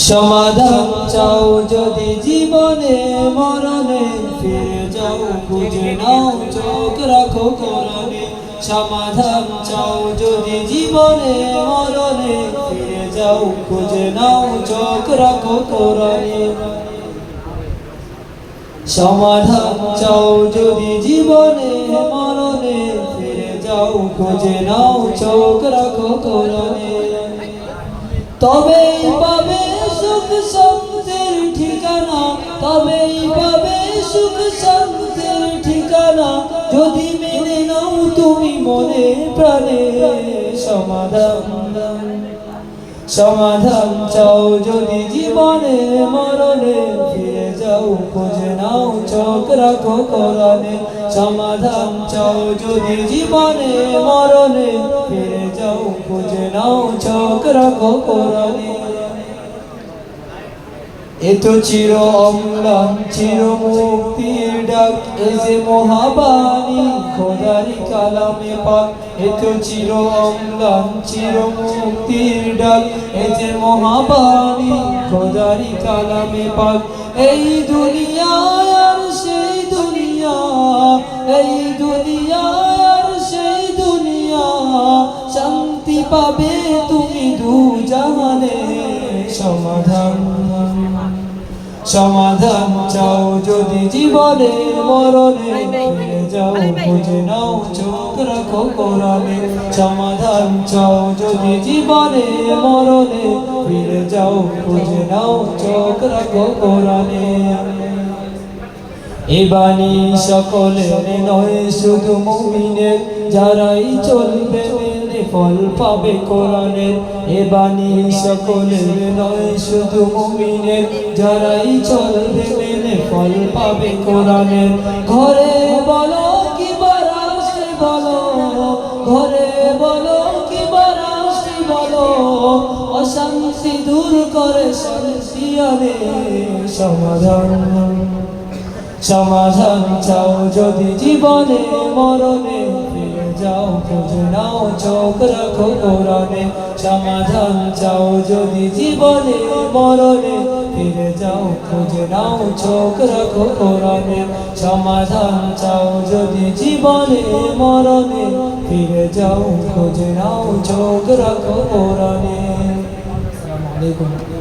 সমাধান চাও যদি জীবনে মরণে, ফিরে যাও খুঁজে নাও চোখ রাখো কোরআনে। সমাধান চাও যদি জীবনে মরণে, ফিরে যাও খুঁজে নাও চোখ রাখো কোরআনে। সমাধান চাও যদি জীবনে মরণে, ফিরে যাও খুঁজে নাও চোখ রাখো কোরআনে। তবেই পাবে সুখ শান্তির ঠিকানা, তবেই পাবে সুখ শান্তির ঠিকানা, যদি মেনে নাও তুমি মনে প্রাণে। সমাধান চাও যদি জীবনে মরণে, ফিরে যাও খুঁজে নাও চোখ রাখো কোরআনে। সমাধান চাও যদি জীবনে মরণে, ফিরে যাও খুঁজে নাও চোখ রাখো কোরআনে। এ তো চির অম্লান চির মুক্তির ডাক, এ যে মহাবাণী খোদারি কালামে পাক। এ তো চির অম্লান চির মুক্তির ডাক, এ যে মহাবাণী খোদারি কালামে পাক। এই দুনিয়া আর সেই দুনিয়া, এই দুনিয়া আর সেই দুনিয়া, শান্তি পাবে তুমি দু জাহানে। সমাধান চাও যদি জীবনে মরণে, ফিরে যাও খুঁজে নাও চোখ রাখো কোরআনে। সমাধান চাও যদি জীবনে মরণে, ফিরে যাও খুঁজে নাও চোখ রাখো কোরআনে। এ বাণী সকলের নয় শুধু মুমিনের, যারাই চলবে মেনে ফল পাবে কোরআনের। এ বাণী সকলের নয় শুধু মুমিনের, যারাই চলবে মেনে ফল পাবে কোরআনের। ঘরে বলো কি বারাসে বলো, ঘরে বলো কি বারাসে বলো, অশান্তি দূর করে শান্তি আনে। সমাধান চাও যদি জীবনে মরণে, ফিরে যাও খুঁজে নাও চোখ রাখো কোরআনে। সমাধান চাও যদি জীবনে মরণে, ফিরে যাও খুঁজে নাও চোখ রাখো কোরআনে। সমাধান চাও যদি জীবনে মরণে, ফিরে যাও খুঁজে নাও চোখ রাখো কোরআনে। আসসালামু আলাইকুম।